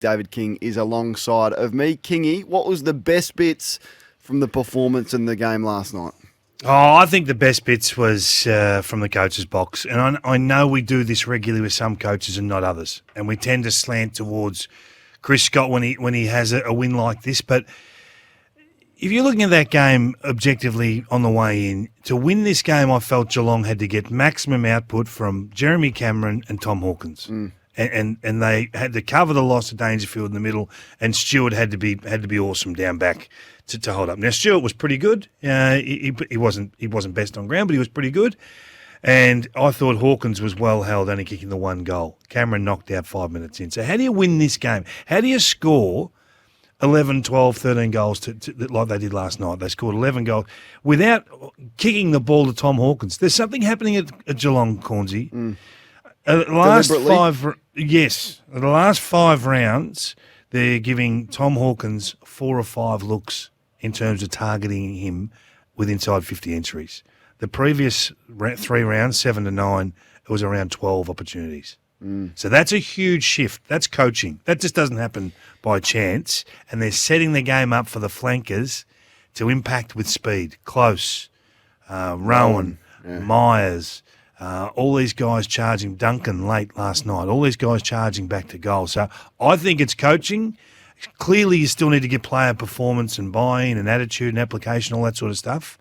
David King is alongside of me. Kingy, what was the best bits from the performance in the game last night? Oh, I think the best bits was from the coach's box. And I know we do this regularly with some coaches and not others. And we tend to slant towards Chris Scott when he has a win like this. But if you're looking at that game objectively on the way in, to win this game, I felt Geelong had to get maximum output from Jeremy Cameron and Tom Hawkins. And they had to cover the loss of Dangerfield in the middle, and Stuart had to be awesome down back to hold up. Now Stuart was pretty good. He wasn't best on ground, but he was pretty good. And I thought Hawkins was well held, only kicking the one goal. Cameron knocked out 5 minutes in. So how do you win this game? How do you score 11, 12, 13 goals like they did last night? They scored 11 goals without kicking the ball to Tom Hawkins. There's something happening at Geelong, Cornsey. The last 5 rounds, they're giving Tom Hawkins 4 or 5 looks in terms of targeting him with inside 50 entries. The previous 3 rounds, 7 to 9, it was around 12 opportunities. So that's a huge shift. That's coaching. That just doesn't happen by chance. And they're setting the game up for the flankers to impact with speed. Close, Rowan, Myers, all these guys charging, Duncan late last night, all these guys charging back to goal. So I think it's coaching. Clearly you still need to get player performance and buy-in and attitude and application, all that sort of stuff.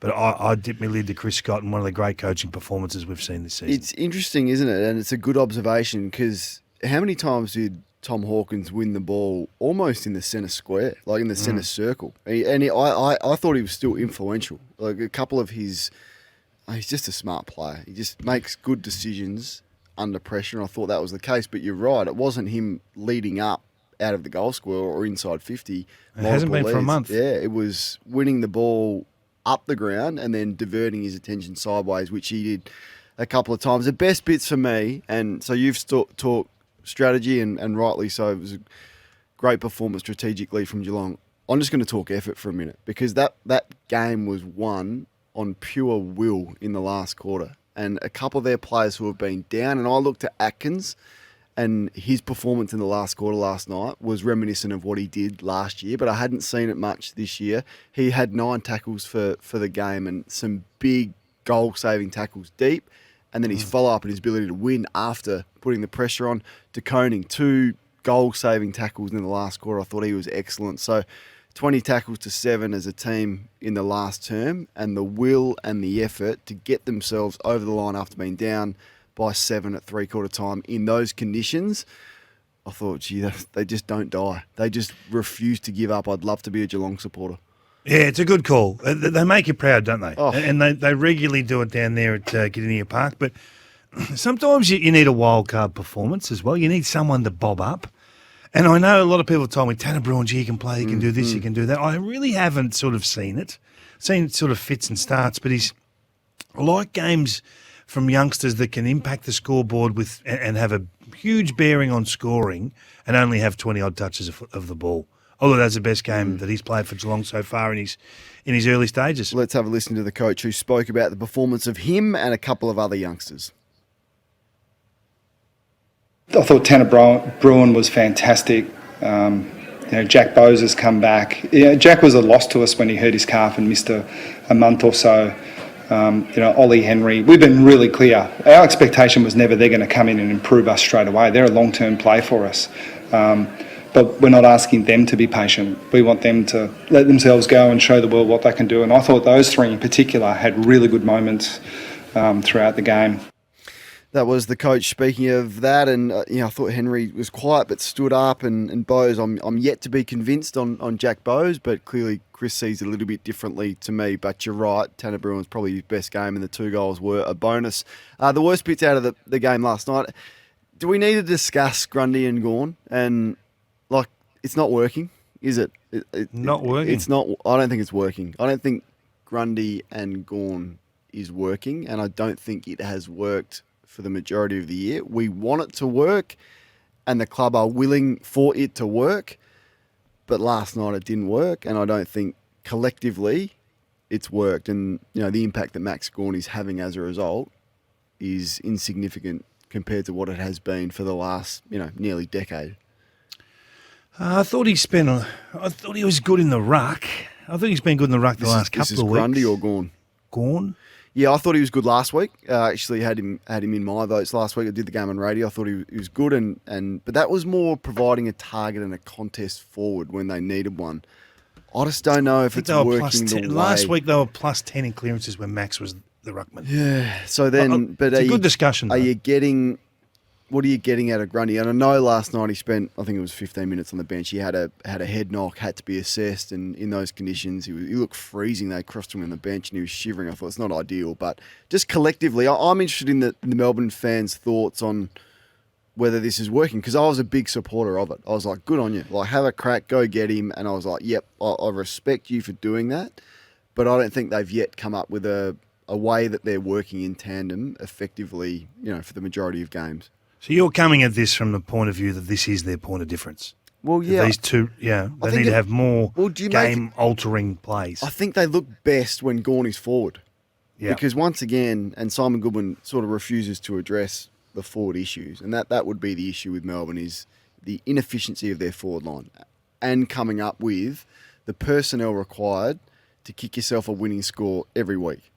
But I dip my lid to Chris Scott and one of the great coaching performances we've seen this season. It's interesting, isn't it? And it's a good observation because how many times did Tom Hawkins win the ball almost in the centre square, like in the centre circle? I thought he was still influential. Like a couple of his... He's just a smart player. He just makes good decisions under pressure, and I thought that was the case. But you're right. It wasn't him leading up out of the goal square or inside 50. It hasn't been for a month. Yeah, it was winning the ball up the ground and then diverting his attention sideways, which he did a couple of times. The best bits for me, and so you've talked strategy, and rightly so, it was a great performance strategically from Geelong. I'm just going to talk effort for a minute because that game was won on pure will in the last quarter. And a couple of their players who have been down, and I looked at Atkins, and his performance in the last quarter last night was reminiscent of what he did last year, but I hadn't seen it much this year. He had 9 tackles for the game and some big goal-saving tackles deep, and then his follow-up and his ability to win after putting the pressure on. De Koning, 2 goal-saving tackles in the last quarter. I thought he was excellent. So 20 tackles to 7 as a team in the last term, and the will and the effort to get themselves over the line after being down by 7 at three-quarter time in those conditions. I thought, gee, they just don't die. They just refuse to give up. I'd love to be a Geelong supporter. Yeah, it's a good call. They make you proud, don't they? Oh. And they regularly do it down there at Gidea Park. But sometimes you need a wild card performance as well. You need someone to bob up. And I know a lot of people have told me, Tanner Bruin, he can play, he can do this, he can do that. I really haven't sort of seen it. Seen sort of fits and starts, but he's like games from youngsters that can impact the scoreboard with and have a huge bearing on scoring and only have 20-odd touches of the ball. Although that's the best game that he's played for Geelong so far in his early stages. Let's have a listen to the coach who spoke about the performance of him and a couple of other youngsters. I thought Tanner Bruin was fantastic. Jack Bowes has come back. Jack was a loss to us when he hurt his calf and missed a month or so. Ollie Henry, we've been really clear. Our expectation was never they're going to come in and improve us straight away. They're a long-term play for us. But we're not asking them to be patient. We want them to let themselves go and show the world what they can do. And I thought those 3 in particular had really good moments throughout the game. That was the coach speaking of that, and I thought Henry was quiet but stood up, and Bowes, I'm yet to be convinced on Jack Bowes, but clearly Chris sees it a little bit differently to me. But you're right, Tanner Bruin's probably his best game, and the 2 goals were a bonus. The worst bits out of the game last night. Do we need to discuss Grundy and Gawn? And it's not working, is it? Not working. It's not. I don't think it's working. I don't think Grundy and Gawn is working, and I don't think it has worked for the majority of the year. We want it to work, and the club are willing for it to work, but last night it didn't work, and I don't think collectively it's worked. And the impact that Max Gawn is having as a result is insignificant compared to what it has been for the last nearly decade. I thought he was good in the ruck. I think he's been good in the ruck the last couple of weeks. This is Grundy or Gawn? Gawn? Yeah, I thought he was good last week. Actually had him in my votes last week. I did the game on radio. I thought he was good, but that was more providing a target and a contest forward when they needed one. I just don't know if it's working the way. Last week they were plus 10 in clearances when Max was the ruckman. Yeah. So then, it's a good discussion. What are you getting out of Grundy? And I know last night he spent, I think it was 15 minutes on the bench. He had a head knock, had to be assessed, and in those conditions, he looked freezing. They crossed him on the bench, and he was shivering. I thought it's not ideal, but just collectively, I'm interested in the Melbourne fans' thoughts on whether this is working, because I was a big supporter of it. I was like, good on you. Like, have a crack, go get him. And I was like, yep, I respect you for doing that, but I don't think they've yet come up with a way that they're working in tandem effectively, for the majority of games. So you're coming at this from the point of view that this is their point of difference. Well, yeah. These two, they need to have more game-altering plays. I think they look best when Gawn is forward. Yeah. Because once again, and Simon Goodwin sort of refuses to address the forward issues, and that would be the issue with Melbourne, is the inefficiency of their forward line and coming up with the personnel required to kick yourself a winning score every week.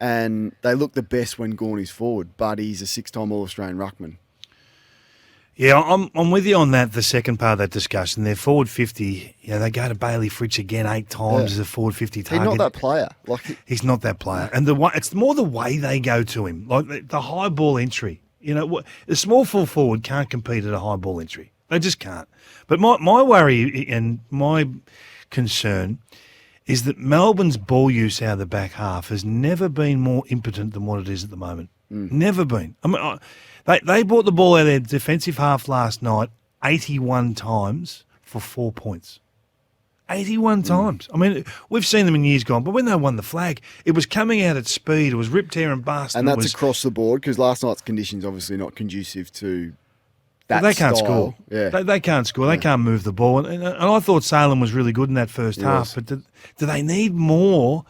And they look the best when Gawn is forward, but he's a 6-time All-Australian ruckman. Yeah, I'm with you on that, the second part of that discussion. They're forward 50. They go to Bailey Fritsch again 8 times as a forward 50 target. He's not that player. He's not that player. And it's more the way they go to him, like the high ball entry. The small full forward can't compete at a high ball entry. They just can't. But my worry and my concern is that Melbourne's ball use out of the back half has never been more impotent than what it is at the moment. Never been. I mean, they brought the ball out of their defensive half last night 81 times for 4 points. 81 times. I mean, we've seen them in years gone, but when they won the flag, it was coming out at speed. It was rip, tear and bust. And that's across the board, because last night's conditions obviously not conducive to that they can't style. Score. Yeah. They can't score. They can't move the ball. And I thought Salem was really good in that first half, but do they need more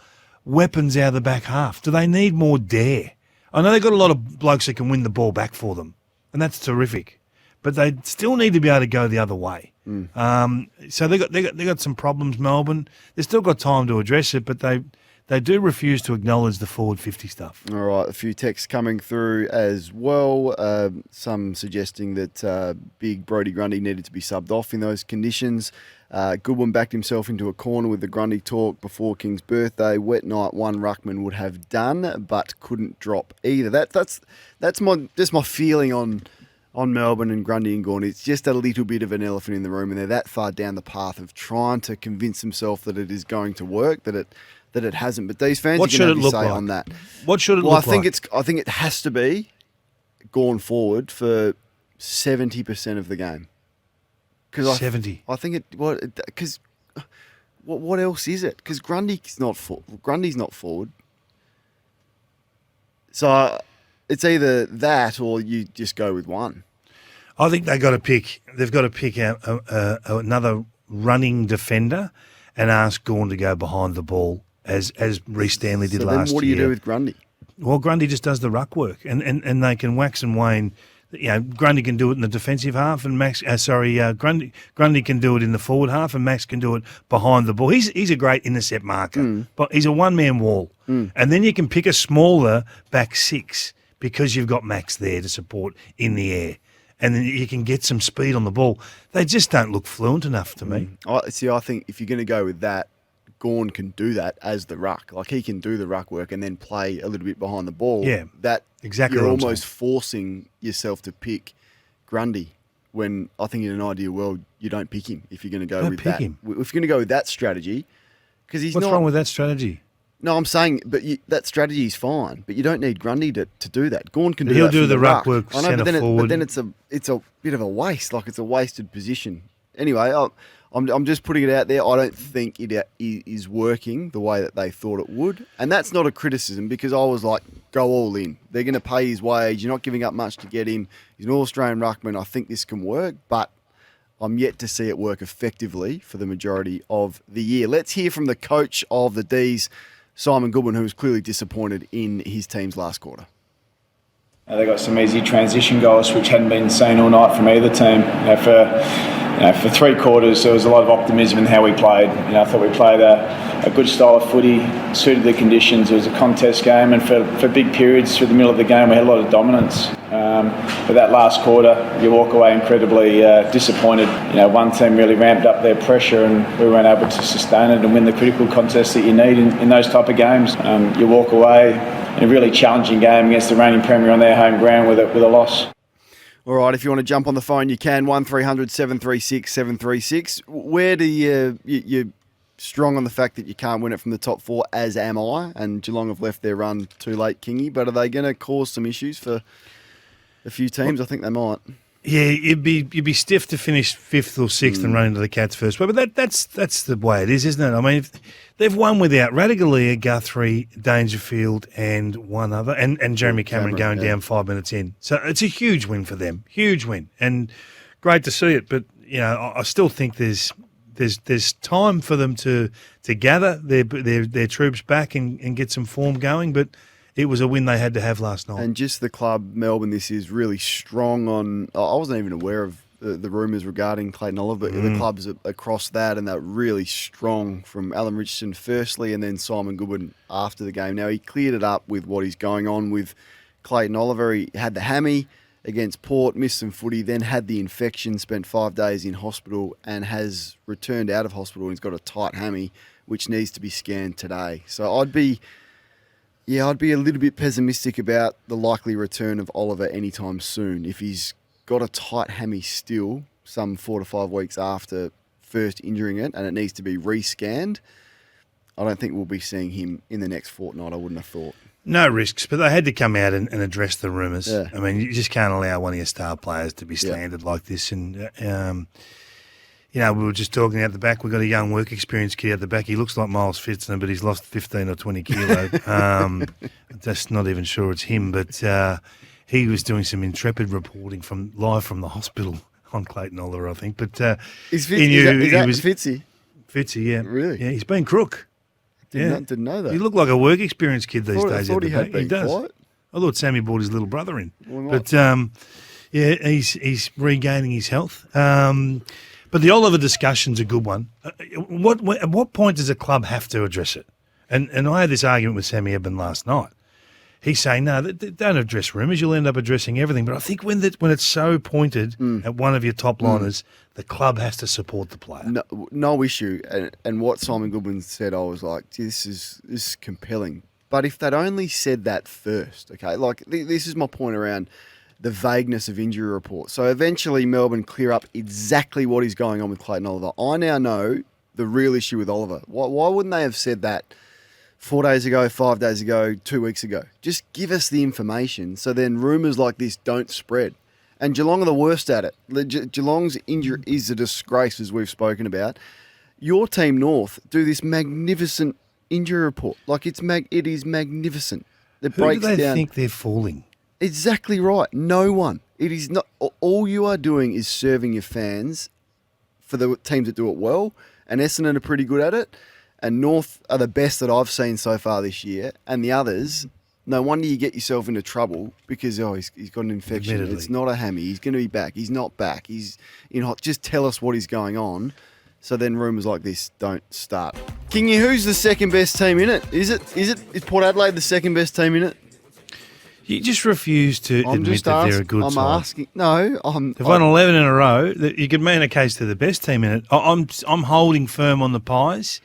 weapons out of the back half? Do they need more dare? I know they've got a lot of blokes that can win the ball back for them, and that's terrific. But they still need to be able to go the other way. So they got some problems, Melbourne. They've still got time to address it, but they do refuse to acknowledge the forward 50 stuff. All right, a few texts coming through as well. Some suggesting that big Brodie Grundy needed to be subbed off in those conditions. Goodwin backed himself into a corner with the Grundy talk before King's birthday. Wet night, one ruckman would have done, but couldn't drop either. That's my feeling on Melbourne and Grundy and Gawn. It's just a little bit of an elephant in the room, and they're that far down the path of trying to convince themselves that it is going to work, that it hasn't. But these fans, what are going to look say like on that. What should it look like? I think it has to be Gawn forward for 70% of the game. 70. I think because what else is it? Because Grundy's not forward. So it's either that or you just go with one. I think they've got to pick out another running defender and ask Gawn to go behind the ball as Reece Stanley did last year. So then what do you do with Grundy? Well, Grundy just does the ruck work, and they can wax and wane. Grundy can do it in the defensive half, and Grundy can do it in the forward half, and Max can do it behind the ball. He's a great intercept marker, but he's a one-man wall. And then you can pick a smaller back six because you've got Max there to support in the air, and then you can get some speed on the ball. They just don't look fluent enough to me. I think if you're going to go with that, Gawn can do that as the ruck. Like, he can do the ruck work and then play a little bit behind the ball. Yeah, that exactly. You're almost forcing yourself to pick Grundy when I think in an ideal world you don't pick him if you're going to go with that. If you're going to go with that strategy, because he's What's wrong with that strategy? No, I'm saying, but that strategy is fine, but you don't need Grundy to do that. Gawn can do He'll that. He'll do the ruck work. I know, but then it's a bit of a waste. Like, it's a wasted position. Anyway, I'm just putting it out there. I don't think it is working the way that they thought it would. And that's not a criticism, because I was like, go all in. They're going to pay his wage. You're not giving up much to get him. He's an All-Australian ruckman. I think this can work, but I'm yet to see it work effectively for the majority of the year. Let's hear from the coach of the D's, Simon Goodwin, who was clearly disappointed in his team's last quarter. They got some easy transition goals, which hadn't been seen all night from either team. For for 3 quarters, there was a lot of optimism in how we played. I thought we played a good style of footy, suited the conditions. It was a contest game, and for big periods through the middle of the game, we had a lot of dominance. But that last quarter, you walk away incredibly disappointed. One team really ramped up their pressure, and we weren't able to sustain it and win the critical contests that you need in those type of games. You walk away in a really challenging game against the reigning premier on their home ground with a loss. All right, if you want to jump on the phone, you can. 1300 736 736. Where do you're strong on the fact that you can't win it from the top 4, as am I, and Geelong have left their run too late, Kingy, but are they going to cause some issues for a few teams? I think they might. Yeah, you'd be stiff to finish 5th or 6th and run into the Cats first. But that's the way it is, isn't it? I mean, they've won without Radaglia, Guthrie, Dangerfield, and one other, and Jeremy Cameron going down 5 minutes in. So it's a huge win for them, huge win, and great to see it. But I still think there's time for them to gather their troops back and get some form going. But it was a win they had to have last night. And just the club, Melbourne, this is really strong on... I wasn't even aware of the rumours regarding Clayton Oliver, but the clubs across that, and they're really strong from Alan Richardson firstly, and then Simon Goodwin after the game. Now, he cleared it up with what is going on with Clayton Oliver. He had the hammy against Port, missed some footy, then had the infection, spent 5 days in hospital, and has returned out of hospital, and he's got a tight hammy, which needs to be scanned today. So I'd be a little bit pessimistic about the likely return of Oliver anytime soon. If he's got a tight hammy still, some 4 to 5 weeks after first injuring it, and it needs to be rescanned, I don't think we'll be seeing him in the next fortnight, I wouldn't have thought. No risks, but they had to come out and address the rumours. Yeah. I mean, you just can't allow one of your star players to be slandered like this. And, we were just talking out the back. We've got a young work experience kid out the back. He looks like Miles Fitzner, but he's lost 15 or 20 kilo. Just not even sure it's him, but he was doing some intrepid reporting live from the hospital on Clayton Oliver, I think. But Is that Fitzy? Fitzy, yeah. Really? Yeah, he's been crook. Didn't know that. He looked like a work experience kid these days. I thought he had been does. quiet. I thought Sammy brought his little brother in. Well, but, he's regaining his health. But the Oliver discussion's a good one. At what point does a club have to address it? And I had this argument with Sammy Eben last night. He's saying, no, don't address rumours. You'll end up addressing everything. But I think when it's so pointed at one of your top liners, the club has to support the player. No issue. And what Simon Goodwin said, I was like, gee, this is compelling. But if they'd only said that first, okay, like this is my point around the vagueness of injury reports. So eventually Melbourne clear up exactly what is going on with Clayton Oliver. I now know the real issue with Oliver. Why wouldn't they have said that 4 days ago, 5 days ago, 2 weeks ago? Just give us the information so then rumours like this don't spread. And Geelong are the worst at it. Geelong's injury is a disgrace, as we've spoken about. Your team, North, do this magnificent injury report. Like it is magnificent. It breaks down. Who do they think they're fooling? Exactly right. No one. It is not. All you are doing is serving your fans for the teams that do it well. And Essendon are pretty good at it. And North are the best that I've seen so far this year. And the others, no wonder you get yourself into trouble because, he's got an infection. Admittedly. It's not a hammy. He's going to be back. He's not back. He's just tell us what is going on. So then rumours like this don't start. Kingy, who's the second best team in it? Is Port Adelaide the second best team in it? You just refuse to admit that they're a good side. I'm asking. No, They've won 11 in a row. You could make a case to the best team in it. I'm holding firm on the Pies,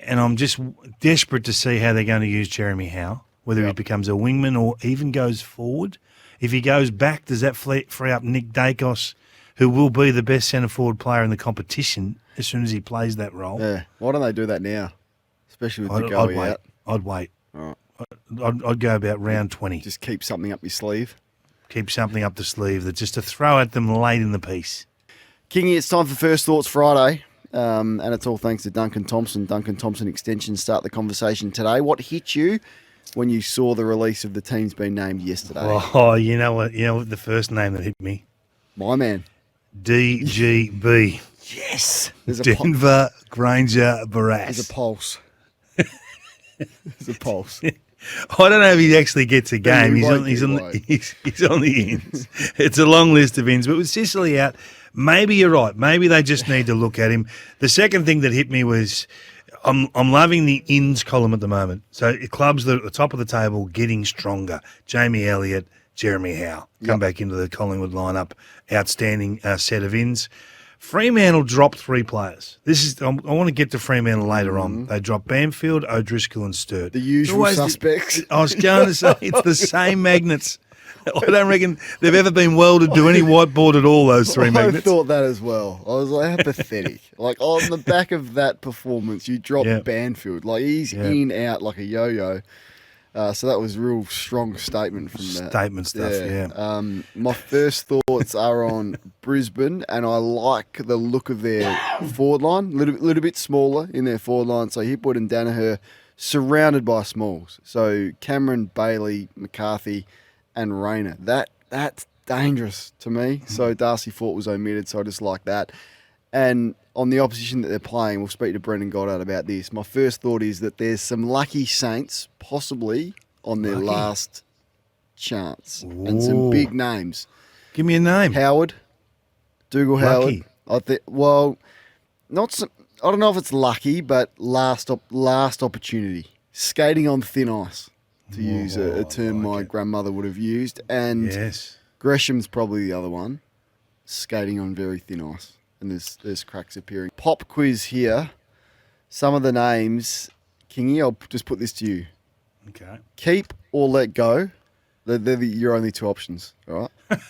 and I'm just desperate to see how they're going to use Jeremy Howe, whether he becomes a wingman or even goes forward. If he goes back, does that free up Nick Dacos, who will be the best centre-forward player in the competition as soon as he plays that role? Yeah. Why don't they do that now? Especially with the goalie out. I'd wait. All right. I'd go about round 20. Just keep something up your sleeve. Keep something up the sleeve that just to throw at them late in the piece. Kingy, it's time for First Thoughts Friday, and it's all thanks to Duncan Thompson. Duncan Thompson Extensions start the conversation today. What hit you when you saw the release of the teams being named yesterday? Oh, you know what the first name that hit me? My man. DGB. Yes. Denver Granger Barras. There's a pulse. There's a pulse. I don't know if he actually gets a game. He's on the ends. It's a long list of ends. But with Sicily out, Maybe you're right. Maybe they just need to look at him. The second thing that hit me was I'm loving the ins column at the moment. So clubs that are at the top of the table getting stronger. Jamie Elliott, Jeremy Howe come back into the Collingwood lineup. Outstanding set of ins. Fremantle dropped 3 players. I want to get to Fremantle later on. They dropped Banfield, O'Driscoll and Sturt. The usual suspects. I was going to say it's the same magnets. I don't reckon they've ever been welded to any whiteboard at all, those 3 magnets. I thought that as well. I was like, how pathetic. Like, on the back of that performance, you drop Banfield. Like, he's in, out like a yo-yo. So that was a real strong statement from that. Statement stuff, My first thoughts are on Brisbane, and I like the look of their forward line. A little bit smaller in their forward line. So Hipwood and Danaher surrounded by smalls. So Cameron, Bailey, McCarthy, and Rayner. That's dangerous to me. So Darcy Fort was omitted, so I just like that. And on the opposition that they're playing, we'll speak to Brendan Goddard about this. My first thought is that there's some lucky Saints possibly on their last chance. And some big names. Give me a name. Howard. Dougal Lucky. Howard. I don't know if it's lucky, but last opportunity. Skating on thin ice, to use a term my grandmother would have used. And Gresham's probably the other one. Skating on very thin ice. And there's cracks appearing. Pop quiz here. Some of the names, Kingy, I'll just put this to you. Okay. Keep or let go. They're your only 2 options, all right?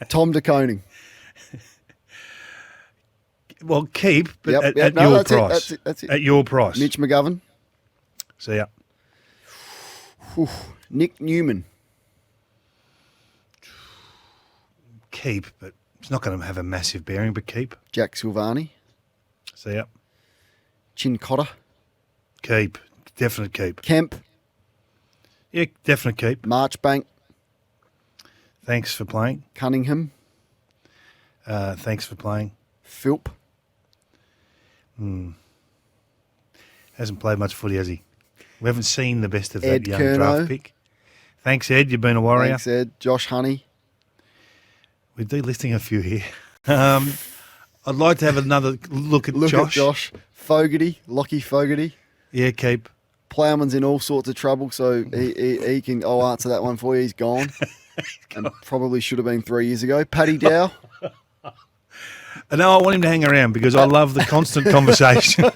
Tom de Koning. Well, keep, but at your price. That's it. At your price. Mitch McGovern. See ya. Nick Newman. Keep, but it's not going to have a massive bearing, but keep. Jack Silvani. See ya. Chin Cotter. Keep. Definite keep. Kemp. Yeah, definite keep. Marchbank. Thanks for playing. Cunningham. Thanks for playing. Philp. Hasn't played much footy, has he? We haven't seen the best of that Ed young Curnow. draft pick. Thanks, Ed. You've been a warrior. Thanks, Ed. Josh Honey. We're delisting a few here. I'd like to have another look at Josh. Fogarty. Lockie Fogarty. Yeah, keep. Plowman's in all sorts of trouble, so he can. I'll answer that one for you. He's gone. And probably should have been 3 years ago. Paddy Dow. No, I want him to hang around because I love the constant conversation.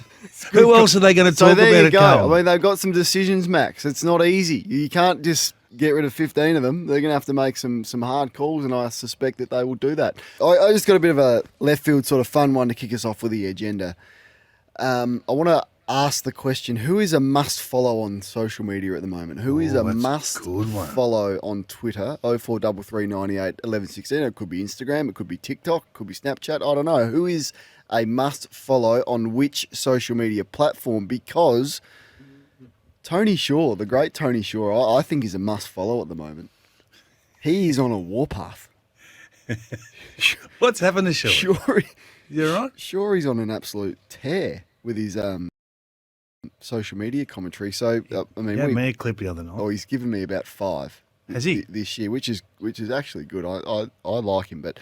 Who else are they going to talk there about you at go. Cole? I mean, they've got some decisions, Max. It's not easy. You can't just get rid of 15 of them. They're going to have to make some hard calls, and I suspect that they will do that. I just got a bit of a left field sort of fun one to kick us off with the agenda. I want to ask the question, who is a must follow on social media at the moment? Who is a must follow on Twitter? 0433 98 11 16. It could be Instagram, it could be TikTok, it could be Snapchat. I don't know. Who is a must follow on which social media platform? Because Tony Shaw, the great Tony Shaw, I think is a must follow at the moment. He is on a warpath. What's happened to Shaw? Sure, You all right? Sure, he's on an absolute tear with his social media commentary. So I mean, he had me a clip the other night. Oh, he's given me about 5. Has he? This year, which is actually good. I like him, but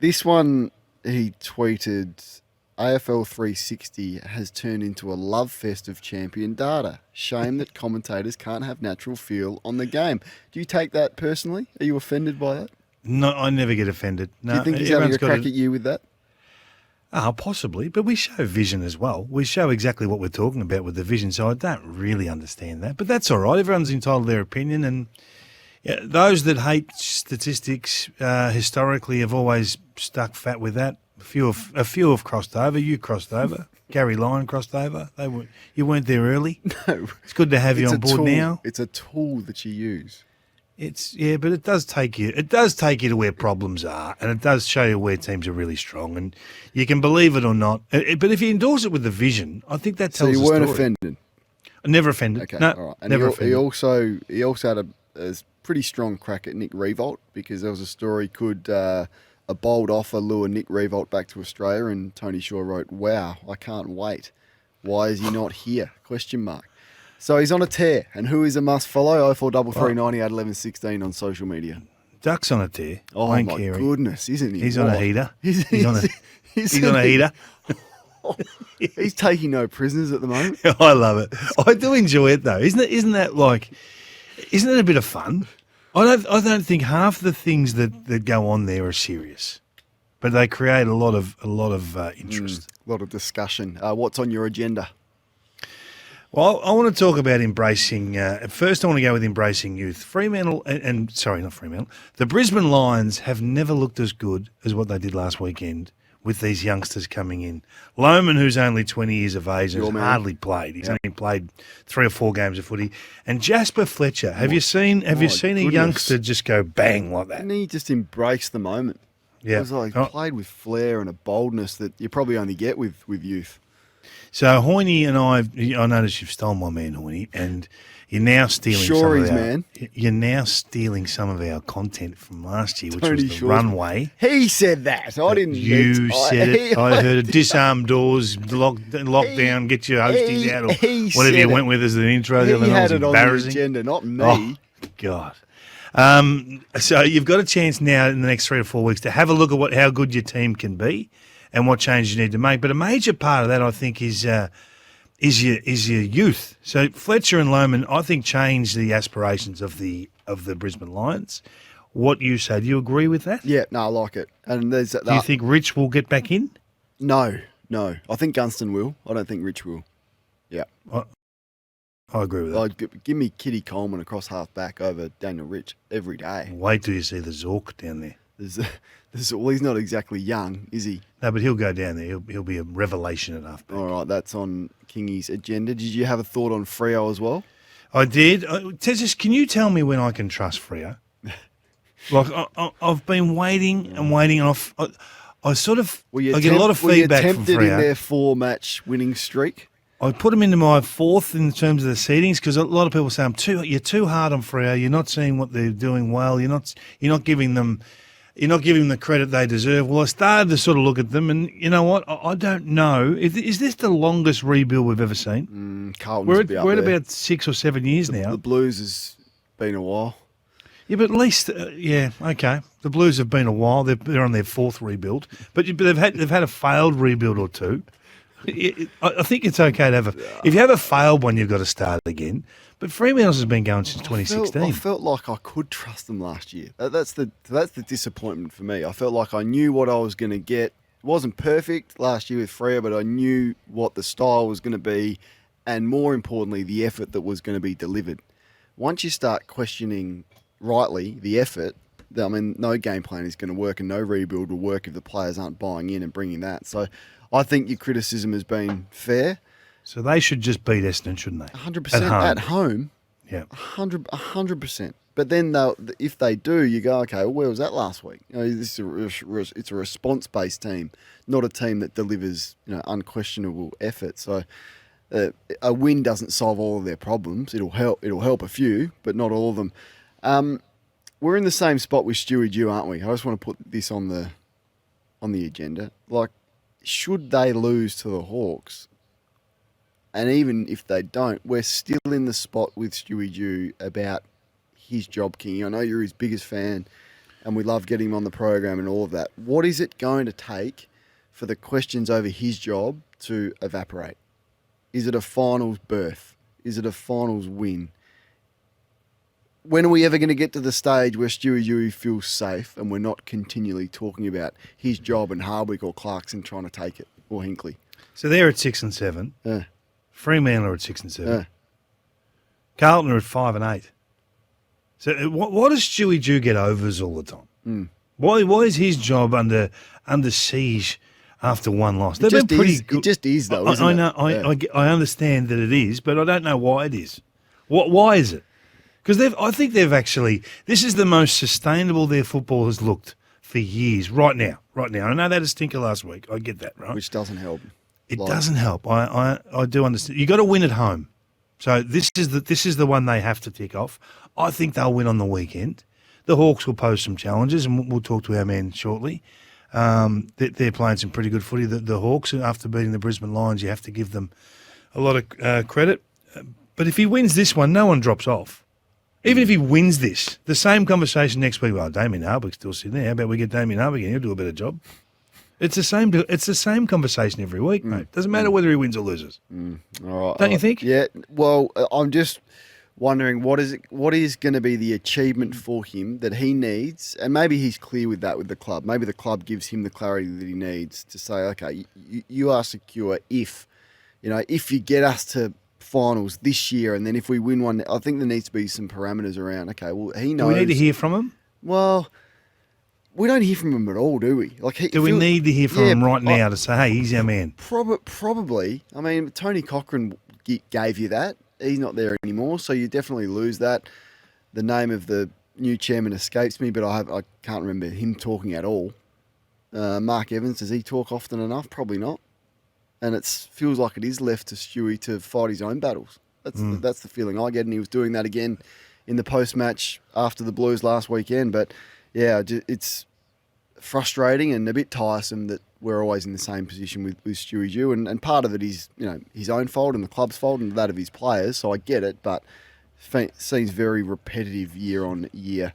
this one he tweeted, AFL 360 has turned into a love fest of champion data. Shame that commentators can't have natural feel on the game. Do you take that personally? Are you offended by that? No, I never get offended. No, do you think he's having a crack at you with that? Possibly, but we show vision as well. We show exactly what we're talking about with the vision, so I don't really understand that. But that's all right. Everyone's entitled to their opinion, and those that hate statistics historically have always stuck fat with that. A few have crossed over. You crossed over. Gary Lyon crossed over. You weren't there early. No. It's good to have you on board now. It's a tool that you use. But it does take you. It does take you to where problems are, and it does show you where teams are really strong, and you can believe it or not. But if you endorse it with the vision, I think that tells. So you weren't offended. Never offended. Okay, no, all right. And never he offended. He also had a pretty strong crack at Nick Revolt, because there was a story, could a bold offer lure Nick Revolt back to Australia, and Tony Shaw wrote, "Wow, I can't wait. Why is he not here?" ? So he's on a tear, and who is a must follow? 0433 98 11 16 on social media. Duck's on a tear. Oh, Wayne my Carey. goodness, isn't he? He's on a What? heater. He's on a heater. He's taking no prisoners at the moment. I love it. I do enjoy it though. Isn't it a bit of fun? I don't think half the things that go on there are serious, but they create a lot of interest. A lot of discussion. What's on your agenda? Well, I want to talk about embracing. First, I want to go with embracing youth. Fremantle, sorry, not Fremantle. The Brisbane Lions have never looked as good as what they did last weekend with these youngsters coming in. Lohman, who's only 20 years of age, has hardly played. He's only played 3 or 4 games of footy. And Jasper Fletcher, have you seen a youngster just go bang like that? And he just embraced the moment. Yeah, It was like played with flair and a boldness that you probably only get with youth. So Hoyne and I noticed you've stolen my man Hoyne, and you're now stealing You're now stealing some of our content from last year, which was the runway. He said that. I didn't. You said it. I heard it. Disarm doors, lockdown, get your hosties out, or whatever you went with as an intro. He the other had night it was on the embarrassing. agenda, not me. Oh, God. So you've got a chance now in the next 3 to 4 weeks to have a look at how good your team can be and what changes you need to make. But a major part of that, I think, is your youth. So Fletcher and Lohman, I think, changed the aspirations of the Brisbane Lions. What you say, do you agree with that? Yeah, no, I like it. And there's that. Do you think Rich will get back in? No. I think Gunston will. I don't think Rich will. Yeah. I agree with that. Give me Kitty Coleman across half back over Daniel Rich every day. Wait till you see the Zork down there. Well, he's not exactly young, is he? No, but he'll go down there. He'll be a revelation at halfback. All right, that's on Kingy's agenda. Did you have a thought on Freo as well? I did. Tezis, can you tell me when I can trust Freo? Like I've been waiting and waiting, and I get a lot of feedback from Freo. Were you tempted in their 4-match winning streak? I put them into my 4th in terms of the seedings because a lot of people say you're too hard on Freo. You're not seeing what they're doing well. You're not giving them the credit they deserve. Well, I started to sort of look at them, and you know what? I don't know. Is this the longest rebuild we've ever seen? Carlton's we're at about 6 or 7 years now. The Blues has been a while. Yeah, but at least, okay. The Blues have been a while. They're on their 4th rebuild, but they've had a failed rebuild or two. I think it's okay to if you have a failed one, you've got to start again. But Fremantle's has been going since 2016. I felt like I could trust them last year. That's the disappointment for me. I felt like I knew what I was going to get. It wasn't perfect last year with Freo, but I knew what the style was going to be, and more importantly, the effort that was going to be delivered. Once you start questioning rightly the effort, I mean, no game plan is going to work, and no rebuild will work if the players aren't buying in and bringing that. So I think your criticism has been fair. So they should just beat Essendon, shouldn't they? 100% at home. Yeah, 100%. But then if they do, you go, okay, well, where was that last week? It's a response-based team, not a team that delivers unquestionable effort. So a win doesn't solve all of their problems. It'll help a few, but not all of them. We're in the same spot with Stuart Dew, aren't we? I just want to put this on the agenda. Like, should they lose to the Hawks, and even if they don't, we're still in the spot with Stuart Dew about his job, King. I know you're his biggest fan, and we love getting him on the program and all of that. What is it going to take for the questions over his job to evaporate? Is it a finals berth? Is it a finals win? When are we ever going to get to the stage where Stuart Dew feels safe and we're not continually talking about his job and Hardwick or Clarkson trying to take it, or Hinkley? So they're at 6 and 7. Yeah. Fremantle are at 6 and 7. Yeah. Carlton are at 5 and 8. So why does Stewie Dew get overs all the time? Why is his job under siege after one loss? They've been pretty good. It just is, though, isn't I know. it? I understand that it is, but I don't know why it is. Why is it? Because I think they've actually. This is the most sustainable their football has looked for years. Right now. I know they had a stinker last week. I get that, right? Which doesn't help. It doesn't help. I do understand. You got to win at home. So this is the one they have to tick off. I think they'll win on the weekend. The Hawks will pose some challenges, and we'll talk to our men shortly. They're playing some pretty good footy. The Hawks, after beating the Brisbane Lions, you have to give them a lot of credit. But if he wins this one, no one drops off. Even if he wins this, the same conversation next week. Well, Damien Hardwick's still sitting there. How about we get Damien Hardwick in? He'll do a better job. It's the same. It's the same conversation every week, mate. Doesn't matter whether he wins or loses. All right, Don't you think? Yeah. Well, I'm just wondering what is going to be the achievement for him that he needs, and maybe he's clear with that with the club. Maybe the club gives him the clarity that he needs to say, okay, you are secure if you get us to finals this year, and then if we win one, I think there needs to be some parameters around. Okay, well he knows. Do we need to hear from him? Well, we don't hear from him at all, do we? Do we need to hear from him right now to say, hey, he's our man? Probably. I mean, Tony Cochrane gave you that. He's not there anymore, so you definitely lose that. The name of the new chairman escapes me, but I can't remember him talking at all. Mark Evans, does he talk often enough? Probably not. And it feels like it is left to Stewie to fight his own battles. That's the feeling I get, and he was doing that again in the post-match after the Blues last weekend. But yeah, it's frustrating and a bit tiresome that we're always in the same position with Stewie Dew, and part of it is his own fault and the club's fault and that of his players. So I get it, but it seems very repetitive year on year.